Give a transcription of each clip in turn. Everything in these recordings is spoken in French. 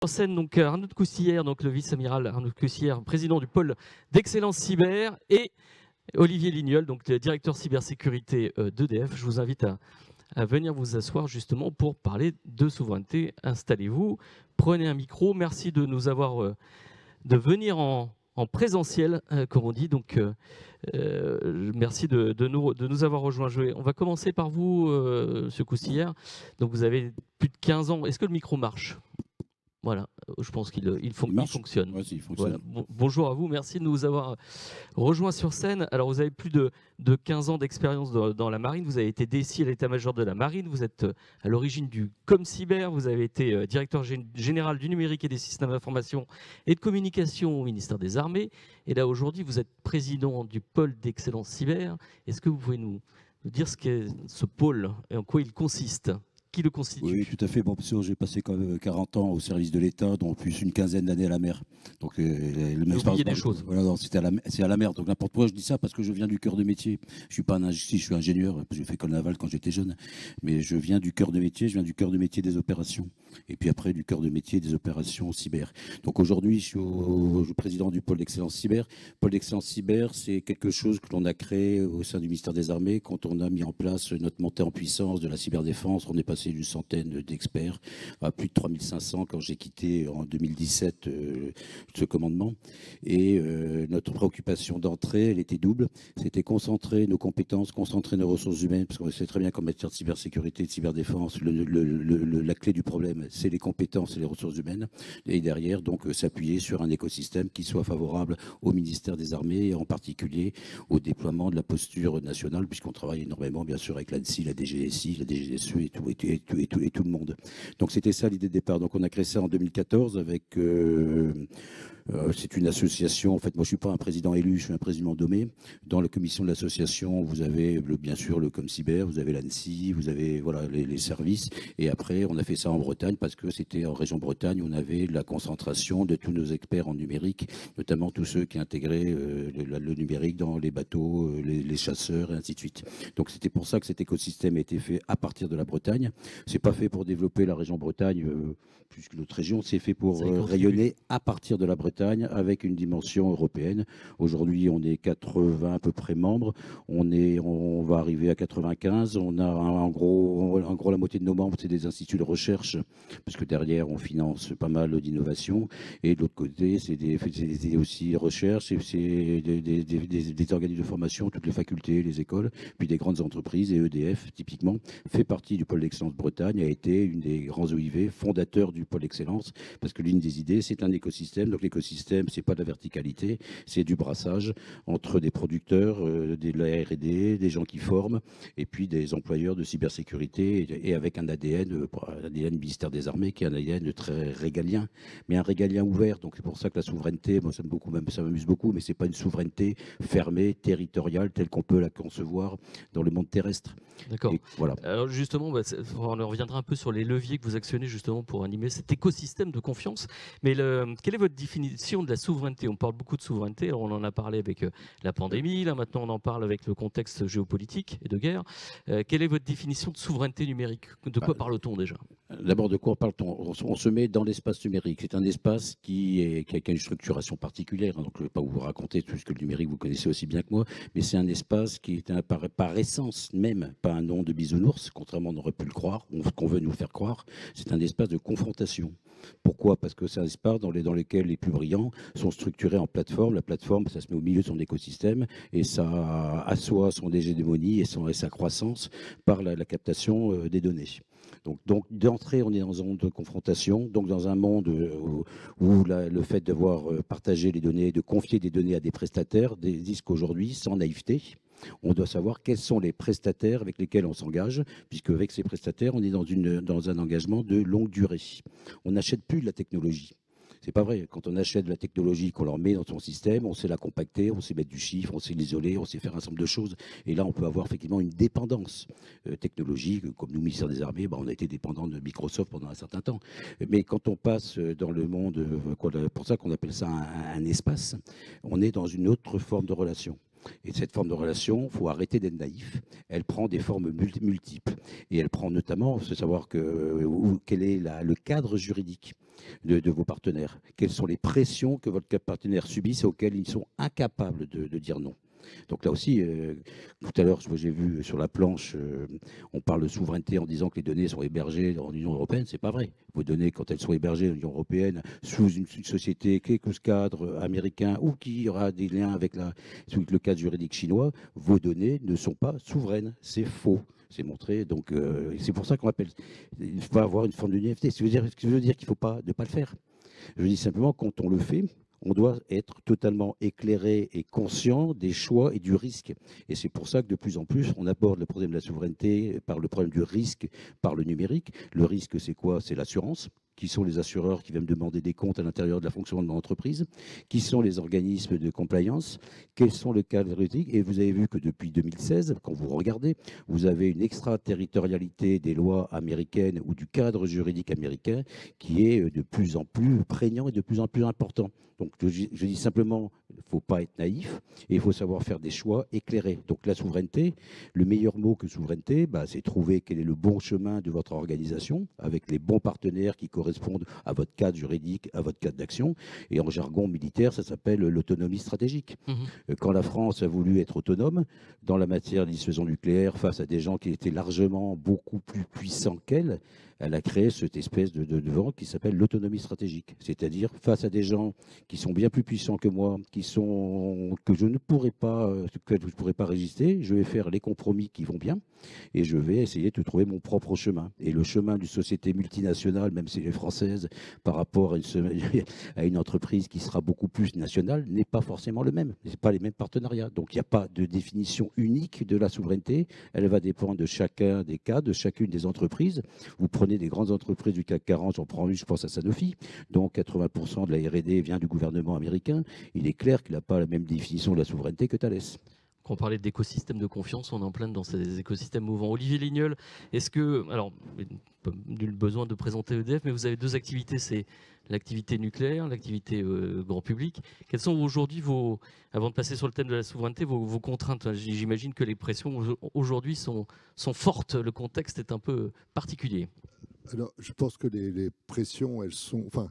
sur scène donc Arnaud de Coustillère, donc le vice-amiral Arnaud de Coustillère, président du pôle d'excellence cyber, et Olivier Lignol, donc le directeur cybersécurité d'EDF. Je vous invite à venir vous asseoir justement pour parler de souveraineté. Installez-vous, prenez un micro. Merci de nous avoir, de venir en présentiel, comme on dit. Donc, merci de nous avoir rejoints. On va commencer par vous, Monsieur Coustillère. Donc, vous avez plus de 15 ans. Est-ce que le micro marche ? Voilà, je pense qu'il fonctionne. Ouais, il fonctionne. Voilà. Bonjour à vous, merci de nous avoir rejoints sur scène. Alors, vous avez plus de 15 ans d'expérience dans la marine. Vous avez été DSI à l'état-major de la marine. Vous êtes à l'origine du ComCyber. Vous avez été directeur général du numérique et des systèmes d'information et de communication au ministère des Armées. Et là, aujourd'hui, vous êtes président du pôle d'excellence cyber. Est-ce que vous pouvez nous dire ce qu'est ce pôle et en quoi il consiste ? Qui le constitue? Oui, tout à fait. Bon, parce que j'ai passé quand même 40 ans au service de l'État, dont plus une quinzaine d'années à la mer. Donc, oublié des choses. Voilà, c'est à la mer. Donc, n'importe quoi, je dis ça parce que je viens du cœur de métier. Je suis pas je suis ingénieur, j'ai fait école navale quand j'étais jeune. Mais je viens du cœur de métier, des opérations. Et puis après, du cœur de métier des opérations cyber. Donc, aujourd'hui, je suis président du pôle d'excellence cyber. Pôle d'excellence cyber, c'est quelque chose que l'on a créé au sein du ministère des Armées quand on a mis en place notre montée en puissance de la cyberdéfense. On est passé d'une centaine d'experts à plus de 3500 quand j'ai quitté en 2017 ce commandement. Et notre préoccupation d'entrée, elle était double. C'était concentrer nos compétences, concentrer nos ressources humaines, parce qu'on sait très bien qu'en matière de cybersécurité et de cyberdéfense, la clé du problème, c'est les compétences et les ressources humaines. Et derrière, donc, s'appuyer sur un écosystème qui soit favorable au ministère des Armées et en particulier au déploiement de la posture nationale, puisqu'on travaille énormément, bien sûr, avec l'ANSSI, la DGSI, la DGSE et tout le monde. Donc c'était ça l'idée de départ. Donc on a créé ça en 2014 avec... c'est une association. En fait, moi, je suis pas un président élu, je suis un président nommé. Dans la commission de l'association, vous avez bien sûr le ComCyber, vous avez l'ANSSI, vous avez voilà les services. Et après, on a fait ça en Bretagne parce que c'était en région Bretagne, on avait la concentration de tous nos experts en numérique, notamment tous ceux qui intégraient le numérique dans les bateaux, les chasseurs et ainsi de suite. Donc c'était pour ça que cet écosystème a été fait à partir de la Bretagne. C'est pas fait pour développer la région Bretagne plus que l'autre région, c'est fait pour rayonner à partir de la Bretagne avec une dimension européenne. Aujourd'hui, on est 80 à peu près membres. On va arriver à 95. On a en gros la moitié de nos membres, c'est des instituts de recherche, parce que derrière, on finance pas mal d'innovation. Et de l'autre côté, c'est aussi recherche, c'est des organismes de formation, toutes les facultés, les écoles, puis des grandes entreprises. Et EDF, typiquement, fait partie du pôle d'excellence Bretagne, a été une des grands OIV, fondateurs du pôle d'excellence, parce que l'une des idées, c'est un écosystème. Donc l'écosystème, c'est pas de la verticalité, c'est du brassage entre des producteurs, de la R&D, des gens qui forment, et puis des employeurs de cybersécurité, et avec un ADN ministère des Armées, qui est un ADN très régalien, mais un régalien ouvert. Donc c'est pour ça que la souveraineté, moi ça m'amuse beaucoup, mais c'est pas une souveraineté fermée, territoriale, telle qu'on peut la concevoir dans le monde terrestre. D'accord. Voilà. Alors justement, on reviendra un peu sur les leviers que vous actionnez justement pour animer cet écosystème de confiance. Mais quelle est votre définition de la souveraineté? On parle beaucoup de souveraineté, on en a parlé avec la pandémie, là maintenant on en parle avec le contexte géopolitique et de guerre. Quelle est votre définition de souveraineté numérique? De quoi parle-t-on déjà? D'abord, de quoi parle-t-on? On se met dans l'espace numérique. C'est un espace qui a une structuration particulière. Donc, je ne vais pas vous raconter tout ce que le numérique, vous connaissez aussi bien que moi, mais c'est un espace qui est par essence même pas un nom de bisounours, contrairement on aurait pu le croire, qu'on veut nous faire croire. C'est un espace de confrontation. Pourquoi? Parce que c'est un espace dans lequel les plus brillants sont structurés en plateforme. La plateforme, ça se met au milieu de son écosystème et ça assoit son hégémonie et sa croissance par la captation des données. Donc d'entrée, on est dans un monde de confrontation, donc dans un monde où le fait d'avoir partagé les données, de confier des données à des prestataires, disent qu'aujourd'hui, sans naïveté, on doit savoir quels sont les prestataires avec lesquels on s'engage, puisque avec ces prestataires, on est dans un engagement de longue durée. On n'achète plus de la technologie. C'est pas vrai. Quand on achète de la technologie, qu'on leur met dans son système, on sait la compacter, on sait mettre du chiffre, on sait l'isoler, on sait faire un certain nombre de choses. Et là, on peut avoir effectivement une dépendance technologique. Comme nous, ministère des Armées, on a été dépendant de Microsoft pendant un certain temps. Mais quand on passe dans le monde, pour ça qu'on appelle ça un espace, on est dans une autre forme de relation. Et cette forme de relation, il faut arrêter d'être naïf. Elle prend des formes multiples. Et elle prend notamment, il faut savoir quel est le cadre juridique de vos partenaires. Quelles sont les pressions que votre partenaire subit et auxquelles ils sont incapables de dire non. Donc là aussi, tout à l'heure, j'ai vu sur la planche, on parle de souveraineté en disant que les données sont hébergées dans l'Union européenne. C'est pas vrai. Vos données, quand elles sont hébergées dans l'Union européenne, sous une société, quelque chose cadre américain ou qui aura des liens avec sous le cadre juridique chinois, vos données ne sont pas souveraines. C'est faux. C'est montré. Donc, c'est pour ça qu'on appelle. Il faut avoir une forme d'uniformité. Ce qui veut dire qu'il ne faut pas ne pas le faire. Je dis simplement, quand on le fait, on doit être totalement éclairé et conscient des choix et du risque. Et c'est pour ça que de plus en plus, on aborde le problème de la souveraineté par le problème du risque, par le numérique. Le risque, c'est quoi? C'est l'assurance. Qui sont les assureurs qui viennent demander des comptes à l'intérieur de la fonction de l'entreprise? Qui sont les organismes de compliance? Quels sont les cadres juridiques? Et vous avez vu que depuis 2016, quand vous regardez, vous avez une extraterritorialité des lois américaines ou du cadre juridique américain qui est de plus en plus prégnant et de plus en plus important. Donc je dis simplement, il ne faut pas être naïf et il faut savoir faire des choix éclairés. Donc la souveraineté, le meilleur mot que souveraineté, c'est trouver quel est le bon chemin de votre organisation avec les bons partenaires qui correspondent à votre cadre juridique, à votre cadre d'action. Et en jargon militaire, ça s'appelle l'autonomie stratégique. Quand la France a voulu être autonome dans la matière de dissuasion nucléaire face à des gens qui étaient largement beaucoup plus puissants qu'elle, elle a créé cette espèce de vent qui s'appelle l'autonomie stratégique. C'est-à-dire face à des gens qui sont bien plus puissants que moi, que je ne pourrais pas résister, je vais faire les compromis qui vont bien et je vais essayer de trouver mon propre chemin. Et le chemin d'une société multinationale, même si elle est française, par rapport à une entreprise qui sera beaucoup plus nationale, n'est pas forcément le même. Ce n'est pas les mêmes partenariats. Donc il n'y a pas de définition unique de la souveraineté. Elle va dépendre de chacun des cas, de chacune des entreprises. Vous prenez des grandes entreprises du CAC 40, j'en prends une, je pense à Sanofi, dont 80% de la R&D vient du gouvernement américain. Il est clair qu'il n'a pas la même définition de la souveraineté que Thales. Quand on parlait d'écosystème de confiance, on est en plein dans ces écosystèmes mouvants. Olivier Lignol, est-ce que, alors, nul besoin de présenter EDF, mais vous avez deux activités, c'est l'activité nucléaire, l'activité grand public. Quelles sont aujourd'hui avant de passer sur le thème de la souveraineté, vos contraintes? J'imagine que les pressions aujourd'hui sont fortes, le contexte est un peu particulier. Alors, je pense que les pressions,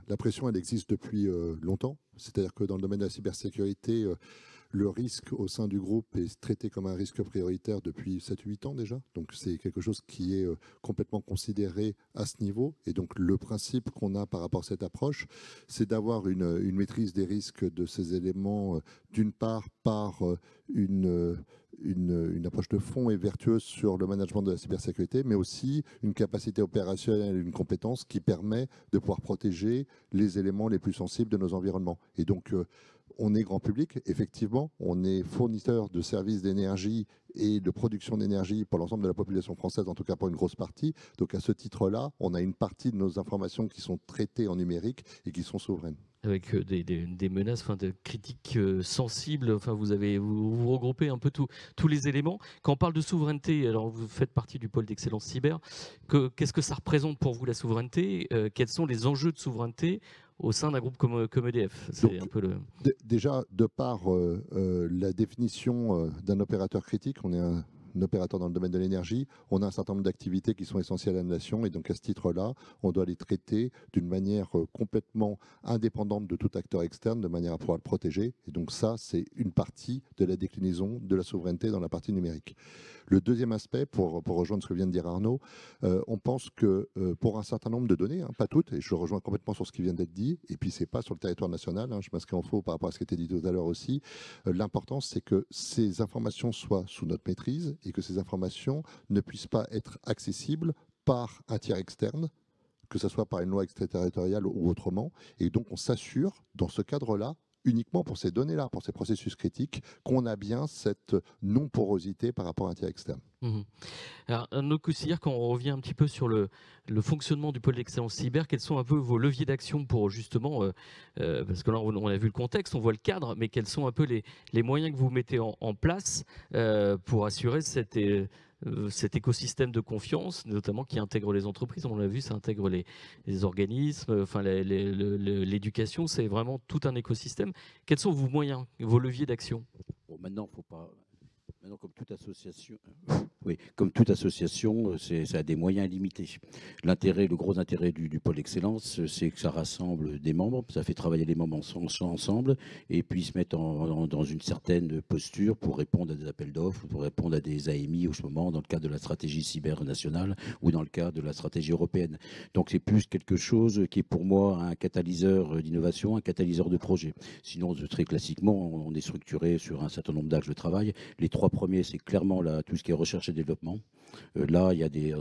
la pression, elle existe depuis longtemps. C'est-à-dire que dans le domaine de la cybersécurité, le risque au sein du groupe est traité comme un risque prioritaire depuis 7-8 ans déjà. Donc c'est quelque chose qui est complètement considéré à ce niveau. Et donc le principe qu'on a par rapport à cette approche, c'est d'avoir une maîtrise des risques de ces éléments, d'une part par une approche de fond et vertueuse sur le management de la cybersécurité, mais aussi une capacité opérationnelle et une compétence qui permet de pouvoir protéger les éléments les plus sensibles de nos environnements. Et donc, on est grand public, effectivement, on est fournisseur de services d'énergie et de production d'énergie pour l'ensemble de la population française, en tout cas pour une grosse partie. Donc à ce titre-là, on a une partie de nos informations qui sont traitées en numérique et qui sont souveraines. Avec des menaces, de critiques sensibles, vous regroupez un peu tous les éléments. Quand on parle de souveraineté, alors vous faites partie du pôle d'excellence cyber, qu'est-ce que ça représente pour vous la souveraineté? Quels sont les enjeux de souveraineté au sein d'un groupe comme EDF? Donc, un peu déjà, de par la définition d'un opérateur critique, on est un opérateur dans le domaine de l'énergie, on a un certain nombre d'activités qui sont essentielles à la nation et donc à ce titre-là, on doit les traiter d'une manière complètement indépendante de tout acteur externe, de manière à pouvoir le protéger. Et donc ça, c'est une partie de la déclinaison de la souveraineté dans la partie numérique. Le deuxième aspect, pour rejoindre ce que vient de dire Arnaud, on pense que pour un certain nombre de données, pas toutes, et je rejoins complètement sur ce qui vient d'être dit, et puis c'est pas sur le territoire national, je m'inscris en faux par rapport à ce qui a été dit tout à l'heure aussi, l'important c'est que ces informations soient sous notre maîtrise et que ces informations ne puissent pas être accessibles par un tiers externe, que ce soit par une loi extraterritoriale ou autrement. Et donc on s'assure, dans ce cadre-là, uniquement pour ces données-là, pour ces processus critiques, qu'on a bien cette non-porosité par rapport à un tiers externe. Alors, un autre coup de cire, quand on revient un petit peu sur le fonctionnement du pôle d'excellence cyber, quels sont un peu vos leviers d'action pour justement, parce que là on a vu le contexte, on voit le cadre, mais quels sont un peu les moyens que vous mettez en place pour assurer cet écosystème de confiance, notamment qui intègre les entreprises? On l'a vu, ça intègre les organismes, l'éducation, c'est vraiment tout un écosystème. Quels sont vos moyens, vos leviers d'action? Maintenant, faut pas. Maintenant, comme toute association, ça a des moyens limités. Le gros intérêt du pôle excellence, c'est que ça rassemble des membres, ça fait travailler les membres ensemble, et puis se mettre dans une certaine posture pour répondre à des appels d'offres, pour répondre à des AMI au moment, dans le cadre de la stratégie cyber nationale ou dans le cadre de la stratégie européenne. Donc c'est plus quelque chose qui est pour moi un catalyseur d'innovation, un catalyseur de projet. Sinon, très classiquement, on est structuré sur un certain nombre d'axes de travail. Les 3 premiers, c'est clairement tout ce qui est recherche et développement. Là,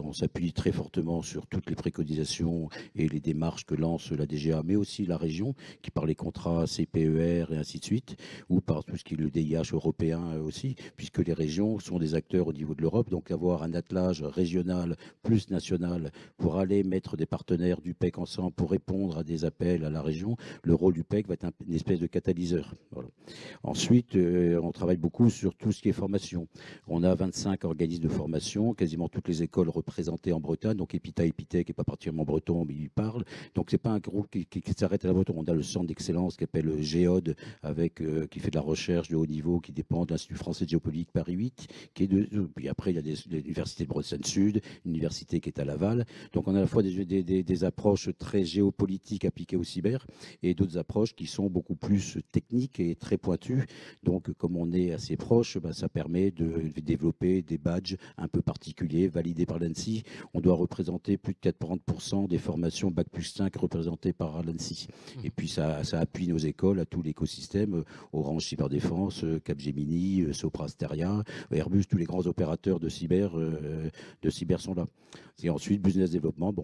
on s'appuie très fortement sur toutes les préconisations et les démarches que lance la DGA, mais aussi la région, qui par les contrats CPER et ainsi de suite, ou par tout ce qui est le DIH européen aussi, puisque les régions sont des acteurs au niveau de l'Europe. Donc avoir un attelage régional plus national pour aller mettre des partenaires du PEC ensemble pour répondre à des appels à la région, le rôle du PEC va être une espèce de catalyseur. Voilà. Ensuite, on travaille beaucoup sur tout ce qui est formation. On a 25 organismes de formation, quasiment toutes les écoles représentées en Bretagne. Donc Epitech n'est pas particulièrement breton, mais il parle. Donc c'est pas un groupe qui s'arrête à la Bretagne. On a le centre d'excellence qui s'appelle Géode, qui fait de la recherche de haut niveau, qui dépend de l'Institut français de géopolitique Paris 8, puis après il y a l'université de Bretagne Sud, une université qui est à Laval. Donc on a à la fois des approches très géopolitiques appliquées au cyber et d'autres approches qui sont beaucoup plus techniques et très pointues. Donc comme on est assez proche, ça permet de développer des badges un peu particuliers validés par l'ANSSI. On doit représenter plus de 40% des formations Bac plus 5 représentées par l'ANSSI. Et puis ça appuie nos écoles à tout l'écosystème, Orange Cyberdéfense, Capgemini, Sopra Steria, Airbus, tous les grands opérateurs de cyber sont là. Et ensuite, business développement,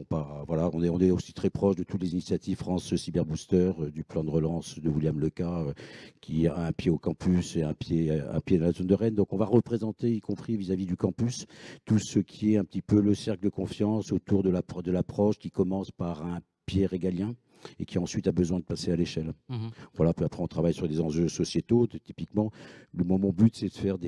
voilà, on est aussi très proche de toutes les initiatives France Cyber Booster, du plan de relance de William Leca, qui a un pied au campus et un pied dans la zone de Rennes. Donc on va représenter, y compris vis-à-vis du campus, tout ce qui est un petit peu le cercle de confiance autour de l'approche qui commence par un pied régalien et qui ensuite a besoin de passer à l'échelle. Voilà, puis après on travaille sur des enjeux sociétaux. Typiquement, mon but c'est de faire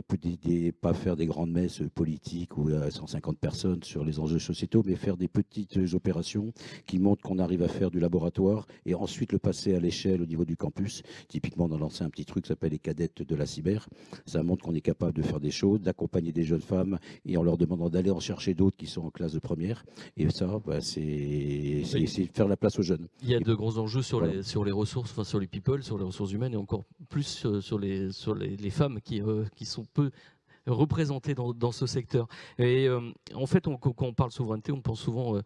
pas faire des grandes messes politiques où il y a 150 personnes sur les enjeux sociétaux, mais faire des petites opérations qui montrent qu'on arrive à faire du laboratoire et ensuite le passer à l'échelle au niveau du campus. Typiquement, on a lancé un petit truc qui s'appelle les cadettes de la cyber. Ça montre qu'on est capable de faire des choses, d'accompagner des jeunes femmes et en leur demandant d'aller en chercher d'autres qui sont en classe de première. Et ça, c'est faire la place aux jeunes. Il y a de gros enjeux sur les ressources, enfin sur les people, sur les ressources humaines et encore plus sur les femmes qui sont peu représentées dans ce secteur. Et en fait, quand on parle souveraineté, on pense souvent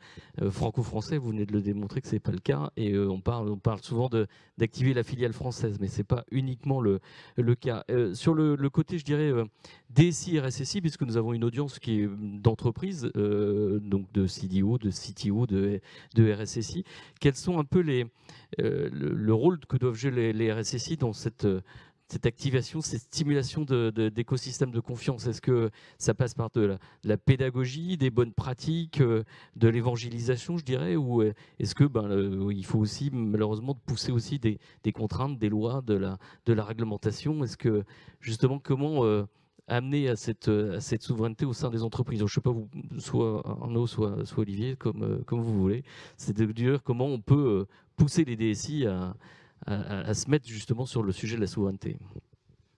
franco-français. Vous venez de le démontrer que c'est pas le cas. Et on parle souvent d'activer la filiale française, mais c'est pas uniquement le cas. Sur le côté, je dirais DSI, RSSI, puisque nous avons une audience qui est d'entreprise, donc de CDO, de CTO, de RSSI. Quels sont un peu le rôle que doivent jouer les RSSI dans cette activation, cette stimulation d'écosystèmes de confiance? Est-ce que ça passe par de la pédagogie, des bonnes pratiques, de l'évangélisation, je dirais, ou est-ce que il faut aussi malheureusement pousser aussi des contraintes, des lois, de la réglementation? Est-ce que justement comment amener à cette souveraineté au sein des entreprises? Donc, je ne sais pas, vous, soit Arnaud, soit Olivier, comme vous voulez. C'est de dire comment on peut pousser les DSI à se mettre justement sur le sujet de la souveraineté.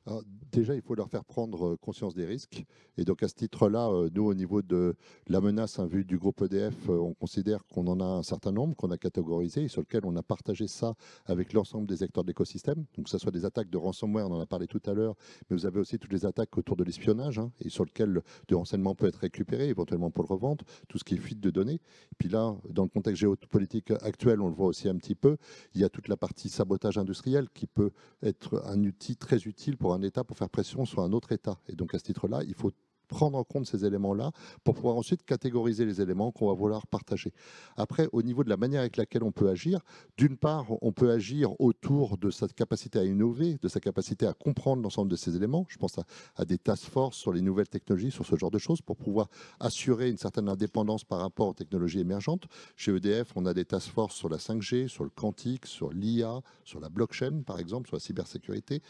Alors, déjà, il faut leur faire prendre conscience des risques. Et donc, à ce titre-là, nous, au niveau de la menace vue du groupe EDF, on considère qu'on en a un certain nombre, qu'on a catégorisé et sur lequel on a partagé ça avec l'ensemble des acteurs de l'écosystème. Donc, que ce soit des attaques de ransomware, on en a parlé tout à l'heure, mais vous avez aussi toutes les attaques autour de l'espionnage et sur lequel du renseignement peut être récupéré, éventuellement pour le revendre, tout ce qui est fuite de données. Et puis là, dans le contexte géopolitique actuel, on le voit aussi un petit peu, il y a toute la partie sabotage industriel qui peut être un outil très utile pour un État pour faire pression sur un autre État. Et donc à ce titre-là, il faut prendre en compte ces éléments-là pour pouvoir ensuite catégoriser les éléments qu'on va vouloir partager. Après, au niveau de la manière avec laquelle on peut agir, d'une part, on peut agir autour de sa capacité à innover, de sa capacité à comprendre l'ensemble de ces éléments. Je pense à des task force sur les nouvelles technologies, sur ce genre de choses, pour pouvoir assurer une certaine indépendance par rapport aux technologies émergentes. Chez EDF, on a des task force sur la 5G, sur le quantique, sur l'IA, sur la blockchain, par exemple, sur la cybersécurité.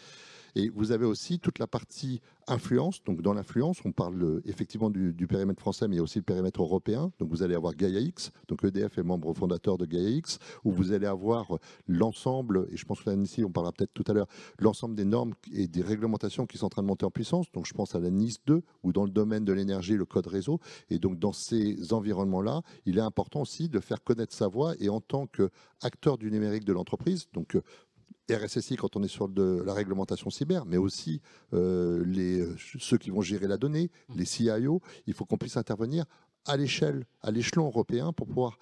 Et vous avez aussi toute la partie influence. Donc dans l'influence, on parle parle effectivement du périmètre français, mais il y a aussi le périmètre européen. Donc vous allez avoir Gaia-X, donc EDF est membre fondateur de Gaia-X, où vous allez avoir l'ensemble, et je pense que là, ici, on parlera peut-être tout à l'heure, l'ensemble des normes et des réglementations qui sont en train de monter en puissance. Donc je pense à la NIS 2, ou dans le domaine de l'énergie, le code réseau. Et donc dans ces environnements-là, il est important aussi de faire connaître sa voix, et en tant qu'acteur du numérique de l'entreprise, donc RSSI quand on est sur de la réglementation cyber, mais aussi ceux qui vont gérer la donnée, les CIO, il faut qu'on puisse intervenir à l'échelon européen pour pouvoir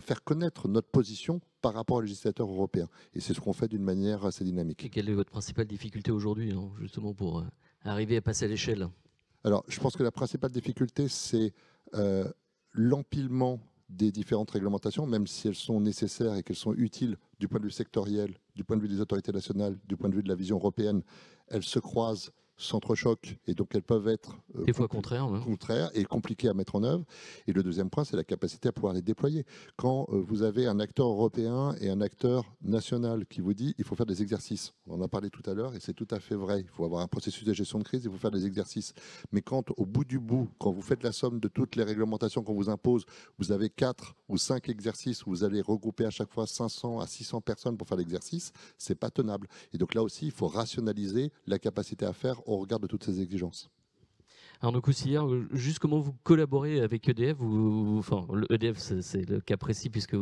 faire connaître notre position par rapport aux législateurs européens. Et c'est ce qu'on fait d'une manière assez dynamique. Et quelle est votre principale difficulté aujourd'hui, justement, pour arriver à passer à l'échelle? Alors, je pense que la principale difficulté, c'est l'empilement des différentes réglementations, même si elles sont nécessaires et qu'elles sont utiles du point de vue sectoriel, du point de vue des autorités nationales, du point de vue de la vision européenne, elles se croisent, s'entrechoquent, et donc elles peuvent être des fois contraires et compliquées à mettre en œuvre. Et le deuxième point, c'est la capacité à pouvoir les déployer. Quand vous avez un acteur européen et un acteur national qui vous dit il faut faire des exercices, on en a parlé tout à l'heure et c'est tout à fait vrai, il faut avoir un processus de gestion de crise, il faut faire des exercices. Mais quand au bout du bout, quand vous faites la somme de toutes les réglementations qu'on vous impose, vous avez 4 ou 5 exercices où vous allez regrouper à chaque fois 500 à 600 personnes pour faire l'exercice, c'est pas tenable. Et donc là aussi, il faut rationaliser la capacité à faire au regard de toutes ces exigences. Arnaud Coussière, juste comment vous collaborez avec EDF EDF, c'est le cas précis puisque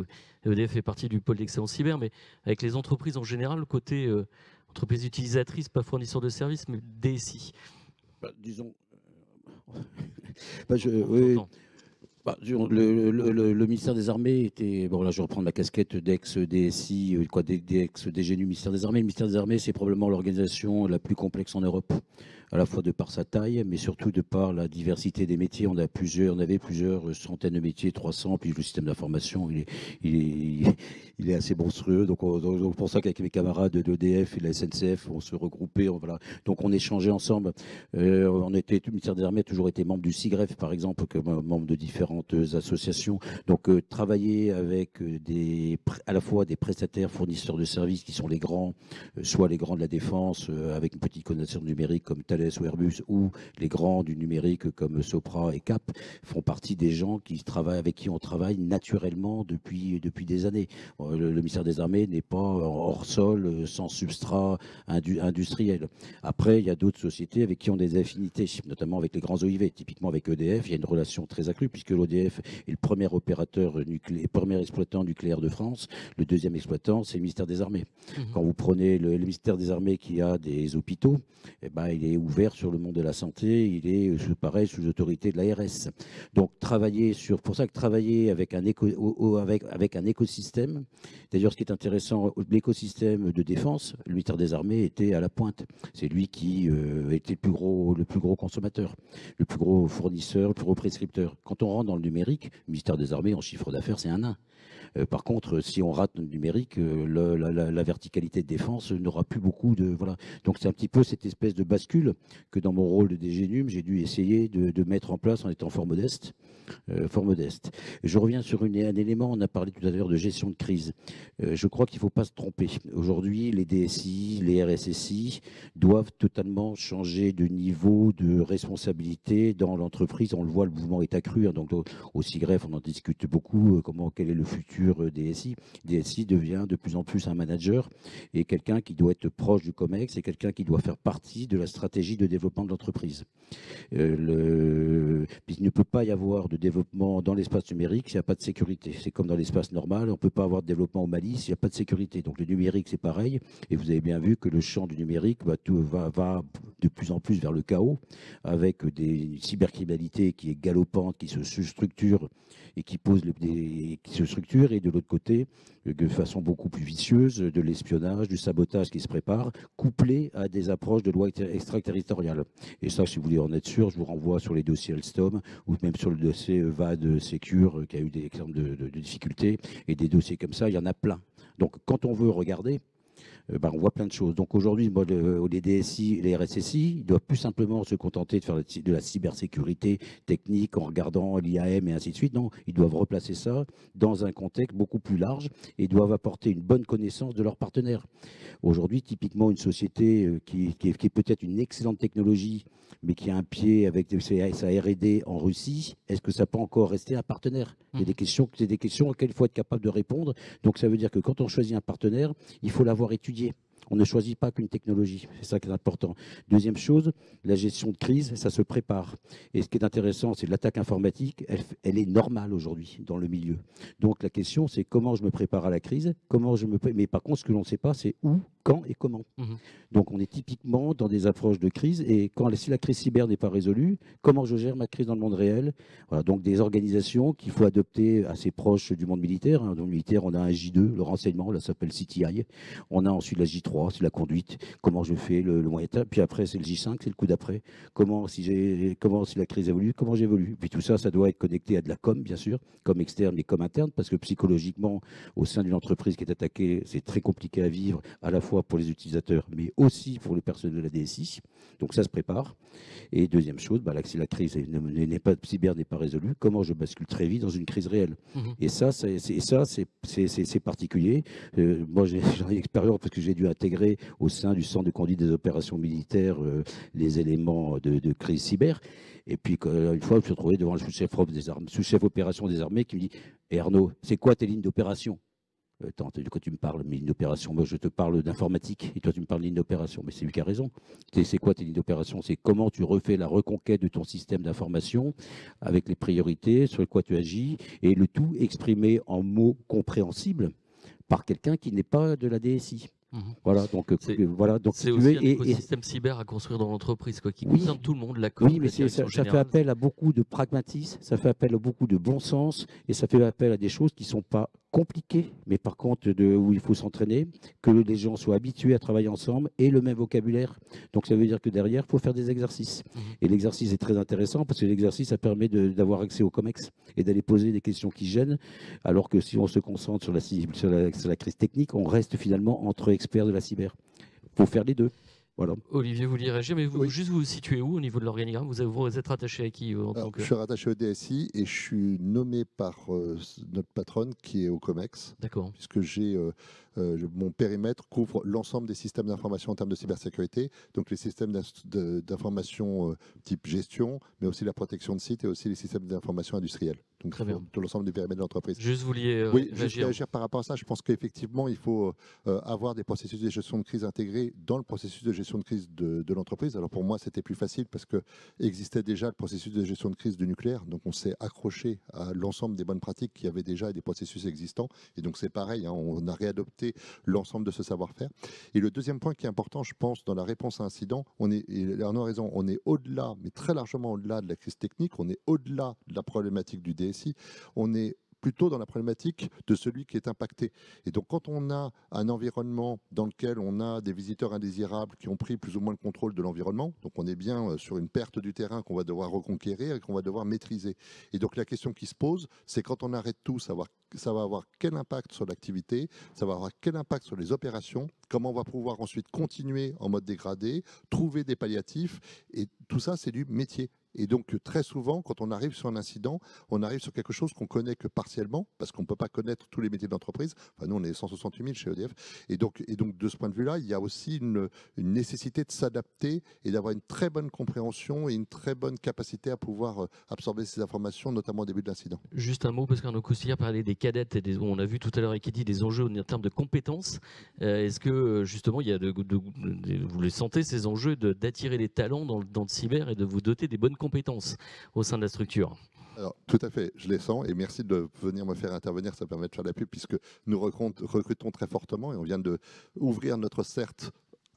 EDF fait partie du pôle d'excellence cyber, mais avec les entreprises en général, côté entreprise utilisatrice, pas fournisseur de services, mais DSI. Disons... le ministère des Armées était... Bon, là, je vais reprendre ma casquette d'ex-DSI, d'ex-DGNU ministère des Armées. Le ministère des Armées, c'est probablement l'organisation la plus complexe en Europe, à la fois de par sa taille, mais surtout de par la diversité des métiers. On avait plusieurs centaines de métiers, 300, puis le système d'information, il est assez monstrueux. Donc pour ça qu'avec mes camarades de l'EDF et de la SNCF, on se regroupait, donc on échangeait ensemble. Le ministère des Armées a toujours été membre du SIGREF, par exemple, comme membre de différentes associations. Donc travailler avec à la fois des prestataires, fournisseurs de services qui sont les grands, soit les grands de la défense, avec une petite connaissance numérique comme Thales ou Airbus, ou les grands du numérique comme Sopra et Cap, font partie des gens avec qui on travaille naturellement depuis des années. Le ministère des Armées n'est pas hors sol, sans substrat industriel. Après, il y a d'autres sociétés avec qui on a des affinités, notamment avec les grands OIV. Typiquement avec EDF, il y a une relation très accrue, puisque l'EDF est le premier premier exploitant nucléaire de France. Le deuxième exploitant, c'est le ministère des Armées. Quand vous prenez le ministère des Armées qui a des hôpitaux, il est ouvert sur le monde de la santé, il est pareil sous l'autorité de l'ARS. Donc pour ça que travailler avec un écosystème, d'ailleurs ce qui est intéressant, l'écosystème de défense, le ministère des Armées était à la pointe. C'est lui qui était le plus gros consommateur, le plus gros fournisseur, le plus gros prescripteur. Quand on rentre dans le numérique, le ministère des Armées en chiffre d'affaires, c'est un nain. Par contre, si on rate le numérique, la verticalité de défense n'aura plus beaucoup de... Voilà. Donc c'est un petit peu cette espèce de bascule que dans mon rôle de DGNUM, j'ai dû essayer de mettre en place en étant fort modeste. Je reviens sur un élément, on a parlé tout à l'heure de gestion de crise. Je crois qu'il ne faut pas se tromper. Aujourd'hui, les DSI, les RSSI doivent totalement changer de niveau de responsabilité dans l'entreprise. On le voit, le mouvement est accru. Donc au SIGREF, on en discute beaucoup. Quel est le futur DSI? DSI devient de plus en plus un manager et quelqu'un qui doit être proche du COMEX et quelqu'un qui doit faire partie de la stratégie de développement de l'entreprise. Il ne peut pas y avoir de développement dans l'espace numérique s'il n'y a pas de sécurité. C'est comme dans l'espace normal, on ne peut pas avoir de développement au Mali s'il n'y a pas de sécurité. Donc le numérique, c'est pareil. Et vous avez bien vu que le champ du numérique va de plus en plus vers le chaos, avec des cybercriminalités qui est galopante, qui se structure et qui se structure, et de l'autre côté, de façon beaucoup plus vicieuse, de l'espionnage, du sabotage qui se prépare, couplé à des approches de loi extraterritoriale. Et ça, si vous voulez en être sûr, je vous renvoie sur les dossiers Alstom, ou même sur le dossier VAD Secure, qui a eu des exemples de difficultés, et des dossiers comme ça, il y en a plein. Donc, quand on veut regarder, on voit plein de choses. Donc aujourd'hui, les DSI, les RSSI, ils doivent plus simplement se contenter de faire de la cybersécurité technique en regardant l'IAM et ainsi de suite. Non, ils doivent replacer ça dans un contexte beaucoup plus large et doivent apporter une bonne connaissance de leurs partenaires. Aujourd'hui, typiquement, une société qui est peut-être une excellente technologie, mais qui a un pied avec sa R&D en Russie, est-ce que ça peut encore rester un partenaire? Il y a des questions auxquelles il faut être capable de répondre. Donc ça veut dire que quand on choisit un partenaire, il faut l'avoir étudié. On ne choisit pas qu'une technologie, c'est ça qui est important. Deuxième chose, la gestion de crise, ça se prépare. Et ce qui est intéressant, c'est l'attaque informatique, elle est normale aujourd'hui dans le milieu. Donc la question, c'est comment je me prépare à la crise, mais par contre, ce que l'on ne sait pas, c'est où, quand et comment. Donc on est typiquement dans des approches de crise, et si la crise cyber n'est pas résolue, comment je gère ma crise dans le monde réel? Voilà, donc des organisations qu'il faut adopter assez proches du monde militaire. Dans le militaire, on a un J2, le renseignement, là ça s'appelle CTI. On a ensuite la J3, c'est la conduite, comment je fais le moyen terme, puis après c'est le J5, c'est le coup d'après, si la crise évolue, comment j'évolue. Puis tout ça, ça doit être connecté à de la com, bien sûr, comme externe mais comme interne, parce que psychologiquement, au sein d'une entreprise qui est attaquée, c'est très compliqué à vivre, à la fois pour les utilisateurs, mais aussi pour les personnes de la DSI. Donc ça se prépare. Et deuxième chose, si la crise cyber n'est pas résolue, comment je bascule très vite dans une crise réelle. Et ça, c'est particulier. Moi, j'en ai expérience parce que j'ai dû intégrer au sein du centre de conduite des opérations militaires les éléments de crise cyber. Et puis, une fois, je me suis retrouvé devant le sous-chef opération des armées qui me dit Arnaud, c'est quoi tes lignes d'opération? Attends, de quoi tu me parles? Mais ligne d'opération, moi je te parle d'informatique et toi tu me parles de ligne d'opération. Mais c'est lui qui a raison. C'est quoi tes lignes d'opération? C'est comment tu refais la reconquête de ton système d'information avec les priorités, sur quoi tu agis, et le tout exprimé en mots compréhensibles par quelqu'un qui n'est pas de la DSI. Voilà, donc c'est aussi un écosystème cyber à construire dans l'entreprise, qui concerne tout le monde, la com, oui, mais ça fait appel à beaucoup de pragmatisme, ça fait appel à beaucoup de bon sens, et ça fait appel à des choses qui ne sont pas compliquées, mais par contre où il faut s'entraîner, que les gens soient habitués à travailler ensemble et le même vocabulaire. Donc ça veut dire que derrière, il faut faire des exercices. Et l'exercice est très intéressant parce que l'exercice, ça permet d'avoir accès au COMEX et d'aller poser des questions qui gênent, alors que si on se concentre sur la crise technique, on reste finalement entre experts de la cyber. Il faut faire les deux. Voilà. Olivier, vous vouliez réagir, mais juste vous situez où au niveau de l'organigramme? Vous êtes rattaché à qui Je suis rattaché au DSI et je suis nommé par notre patronne qui est au COMEX. D'accord. Puisque mon périmètre couvre l'ensemble des systèmes d'information en termes de cybersécurité, donc les systèmes d'information type gestion, mais aussi la protection de site et aussi les systèmes d'information industriels. Donc tout l'ensemble des périmètres de l'entreprise. Juste vouliez réagir par rapport à ça. Je pense qu'effectivement, il faut avoir des processus de gestion de crise intégrés dans le processus de gestion de crise de l'entreprise. Alors pour moi, c'était plus facile parce que existait déjà le processus de gestion de crise du nucléaire. Donc on s'est accroché à l'ensemble des bonnes pratiques qui avaient déjà des processus existants. Et donc c'est pareil, on a réadopté l'ensemble de ce savoir-faire. Et le deuxième point qui est important, je pense, dans la réponse à incident, et Arnaud a raison, on est au-delà, mais très largement au-delà de la crise technique, on est au-delà de la problématique du DSI, on est plutôt dans la problématique de celui qui est impacté. Et donc quand on a un environnement dans lequel on a des visiteurs indésirables qui ont pris plus ou moins le contrôle de l'environnement, donc on est bien sur une perte du terrain qu'on va devoir reconquérir et qu'on va devoir maîtriser. Et donc la question qui se pose, c'est quand on arrête tout, ça va avoir quel impact sur l'activité, ça va avoir quel impact sur les opérations, comment on va pouvoir ensuite continuer en mode dégradé, trouver des palliatifs, et tout ça c'est du métier. Et donc, très souvent, quand on arrive sur un incident, on arrive sur quelque chose qu'on connaît que partiellement, parce qu'on ne peut pas connaître tous les métiers de l'entreprise. Enfin, nous, on est 168 000 chez EDF. Et donc de ce point de vue-là, il y a aussi une nécessité de s'adapter et d'avoir une très bonne compréhension et une très bonne capacité à pouvoir absorber ces informations, notamment au début de l'incident. Juste un mot, parce qu'Arnaud Coustillière parlait des cadettes, et on a vu tout à l'heure Ekidi des enjeux en termes de compétences. Est-ce que, justement, il y a vous les sentez, ces enjeux d'attirer les talents dans le cyber et de vous doter des bonnes compétences au sein de la structure? Alors, tout à fait, je les sens et merci de venir me faire intervenir, ça permet de faire la pub puisque nous recrutons très fortement et on vient d'ouvrir notre CERT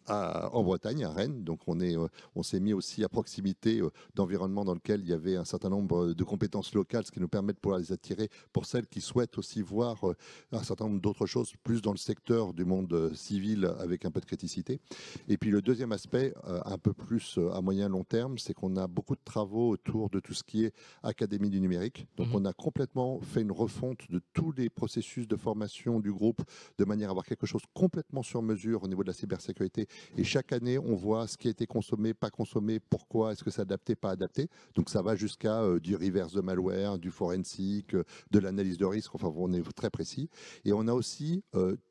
en Bretagne, à Rennes. Donc on s'est mis aussi à proximité d'environnements dans lesquels il y avait un certain nombre de compétences locales, ce qui nous permet de pouvoir les attirer pour celles qui souhaitent aussi voir un certain nombre d'autres choses, plus dans le secteur du monde civil avec un peu de criticité. Et puis le deuxième aspect, un peu plus à moyen long terme, c'est qu'on a beaucoup de travaux autour de tout ce qui est Académie du numérique. Donc on a complètement fait une refonte de tous les processus de formation du groupe de manière à avoir quelque chose complètement sur mesure au niveau de la cybersécurité. Et chaque année, on voit ce qui a été consommé, pas consommé, pourquoi, est-ce que c'est adapté, pas adapté. Donc ça va jusqu'à du reverse de malware, du forensique, de l'analyse de risque, enfin on est très précis. Et on a aussi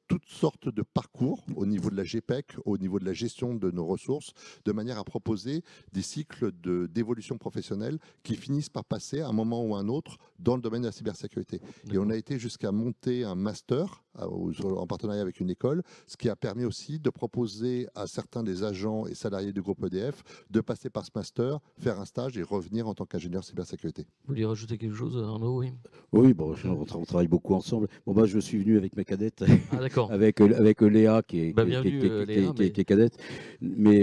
toutes sortes de parcours au niveau de la GPEC, au niveau de la gestion de nos ressources, de manière à proposer des cycles d'évolution professionnelle qui finissent par passer à un moment ou à un autre dans le domaine de la cybersécurité. Et on a été jusqu'à monter un master en partenariat avec une école, ce qui a permis aussi de proposer à certains des agents et salariés du groupe EDF de passer par ce master, faire un stage et revenir en tant qu'ingénieur cybersécurité. Vous voulez rajouter quelque chose, Arnaud? Oui. Oui, bon, on travaille beaucoup ensemble. Bon, bah, je suis venu avec ma cadette, Ah, d'accord. avec Léa qui est, qui est cadette. Mais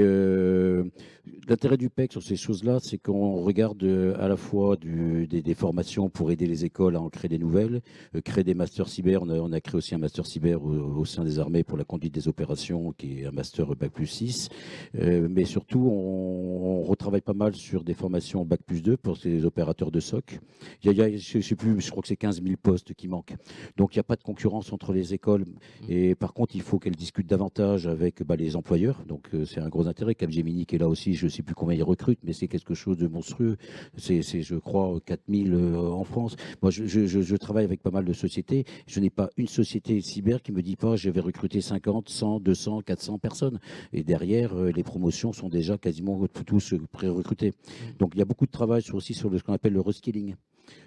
l'intérêt du PEC sur ces choses-là, c'est qu'on regarde à la fois des formations pour aider les écoles à en créer des nouvelles, créer des masters cyber. On a créé aussi un master cyber au sein des armées pour la conduite des opérations, qui est un master Bac+6. Mais surtout, on retravaille pas mal sur des formations Bac+2 pour ces opérateurs de SOC. Je ne sais plus, je crois que c'est 15 000 postes qui manquent. Donc, il n'y a pas de concurrence entre les écoles. Et par contre, il faut qu'elles discutent davantage avec les employeurs. Donc, c'est un gros intérêt. Capgemini qui est là aussi, je ne sais plus combien ils recrutent, mais c'est quelque chose de monstrueux. C'est je crois, 4 000 en France. Moi, je travaille avec pas mal de sociétés. Je n'ai pas une société cyber qui me dit pas je vais recruter 50, 100, 200, 400 personnes. Et derrière, les promotions sont déjà quasiment tous pré-recrutés. Donc, il y a beaucoup de travail aussi sur ce qu'on appelle le reskilling.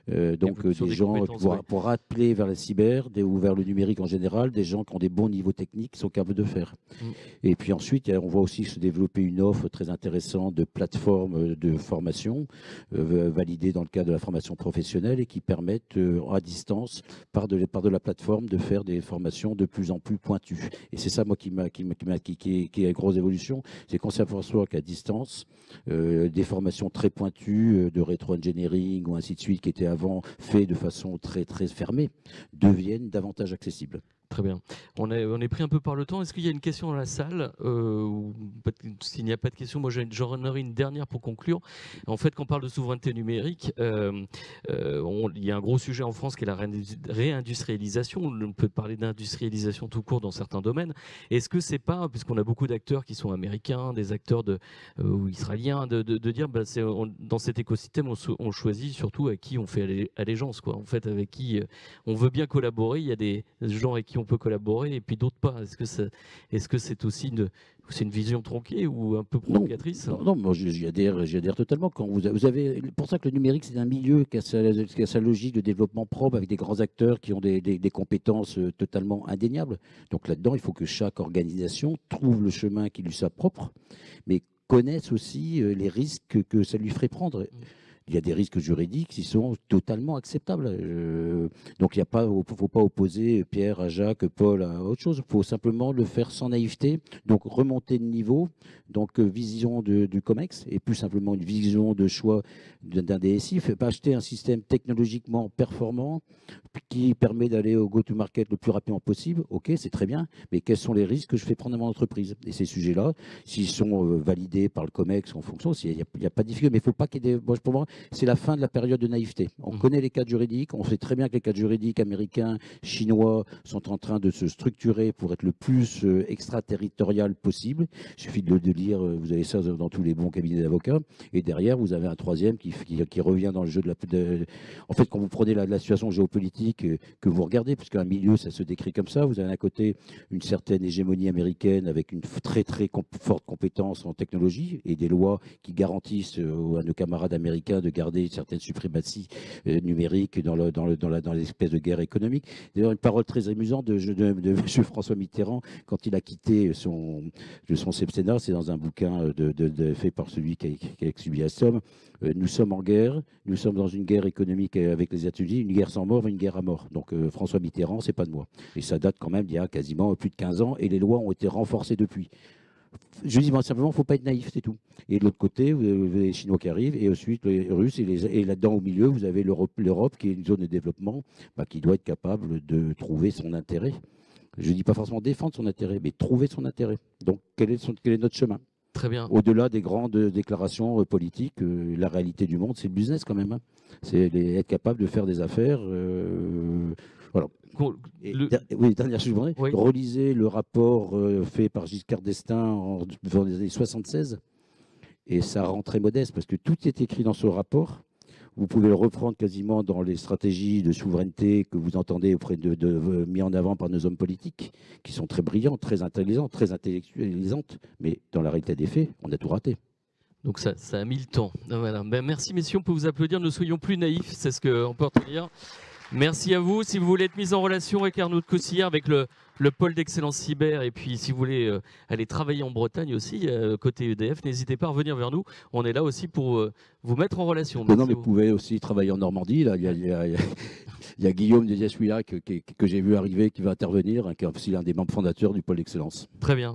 Donc des gens pour rappeler vers la cyber ou vers le numérique en général, des gens qui ont des bons niveaux techniques qui sont capables de faire. Et puis ensuite, on voit aussi se développer une offre très intéressante de plateformes de formation validées dans le cadre de la formation professionnelle et qui permettent à distance, par de la plateforme, de faire des formations de plus en plus pointues. Et c'est ça, moi, qui est une grosse évolution, c'est qu'on s'aperçoit qu'à distance, des formations très pointues de rétro-engineering ou ainsi de suite, qui étaient avant faits de façon très, très fermée, deviennent davantage accessibles. Très bien. On est pris un peu par le temps. Est-ce qu'il y a une question dans la salle s'il n'y a pas de question, moi j'en aurais une dernière pour conclure. En fait, quand on parle de souveraineté numérique, il y a un gros sujet en France qui est la réindustrialisation. On peut parler d'industrialisation tout court dans certains domaines. Est-ce que c'est pas, puisqu'on a beaucoup d'acteurs qui sont américains, des acteurs ou israéliens, de dire dans cet écosystème, on choisit surtout à qui on fait allégeance, quoi. En fait, avec qui on veut bien collaborer. Il y a des gens avec qui on peut collaborer et puis d'autres pas. Est-ce que c'est aussi une vision tronquée ou un peu provocatrice? Non, moi j'y adhère totalement. Quand vous avez, pour ça que le numérique, c'est un milieu qui a sa logique de développement propre avec des grands acteurs qui ont des compétences totalement indéniables. Donc là-dedans, il faut que chaque organisation trouve le chemin qui lui soit propre, mais connaisse aussi les risques que ça lui ferait prendre. Il y a des risques juridiques qui sont totalement acceptables. Donc il ne faut pas opposer Pierre à Jacques, Paul à autre chose. Il faut simplement le faire sans naïveté. Donc remonter de niveau, donc vision du COMEX, et plus simplement une vision de choix d'un DSI. Il ne faut pas acheter un système technologiquement performant qui permet d'aller au go-to-market le plus rapidement possible. Ok, c'est très bien, mais quels sont les risques que je fais prendre à mon entreprise? Et ces sujets-là, s'ils sont validés par le COMEX en fonction, il n'y a pas de difficulté. Mais il ne faut pas qu'il y ait des... Pour moi, c'est la fin de la période de naïveté. On connaît les cadres juridiques, on sait très bien que les cadres juridiques américains, chinois sont en train de se structurer pour être le plus extraterritorial possible. Il suffit de lire, vous avez ça dans tous les bons cabinets d'avocats. Et derrière, vous avez un troisième qui revient dans le jeu En fait, quand vous prenez la situation géopolitique que vous regardez, parce qu'un milieu, ça se décrit comme ça, vous avez d'un côté une certaine hégémonie américaine avec une très très forte compétence en technologie et des lois qui garantissent à nos camarades américains de garder une certaine suprématie numérique dans l'espèce de guerre économique. D'ailleurs, une parole très amusante de M. François Mitterrand quand il a quitté son septennat, c'est dans un bouquin fait par celui qui a subi la Somme. Nous sommes en guerre, nous sommes dans une guerre économique avec les États-Unis, une guerre sans mort, une guerre à mort. Donc François Mitterrand, c'est pas de moi. Et ça date quand même d'il y a quasiment plus de 15 ans et les lois ont été renforcées depuis. Je dis simplement, il ne faut pas être naïf, c'est tout. Et de l'autre côté, vous avez les Chinois qui arrivent, et ensuite les Russes, et là-dedans au milieu, vous avez l'Europe qui est une zone de développement qui doit être capable de trouver son intérêt. Je ne dis pas forcément défendre son intérêt, mais trouver son intérêt. Donc quel est notre chemin? Très bien. Au-delà des grandes déclarations politiques, la réalité du monde, c'est le business quand même. Hein. C'est être capable de faire des affaires. Voilà. Oui, dernière chose, oui. Relisez le rapport fait par Giscard d'Estaing dans les années 76, et ça rend très modeste, parce que tout est écrit dans ce rapport. Vous pouvez le reprendre quasiment dans les stratégies de souveraineté que vous entendez mis en avant par nos hommes politiques, qui sont très brillants, très intelligents, très intellectualisantes, mais dans la réalité des faits, on a tout raté. Donc ça a mis le temps. Voilà. Ben, merci messieurs, on peut vous applaudir, ne soyons plus naïfs, c'est ce qu'on peut retenir. Merci à vous. Si vous voulez être mis en relation avec Arnaud de Cossillère, avec le pôle d'excellence cyber, et puis si vous voulez aller travailler en Bretagne aussi, côté EDF, n'hésitez pas à revenir vers nous. On est là aussi pour vous mettre en relation. Non, mais vous pouvez aussi travailler en Normandie. Là, il y a Guillaume de Yassuya que j'ai vu arriver, qui va intervenir, qui est aussi l'un des membres fondateurs du pôle d'excellence. Très bien.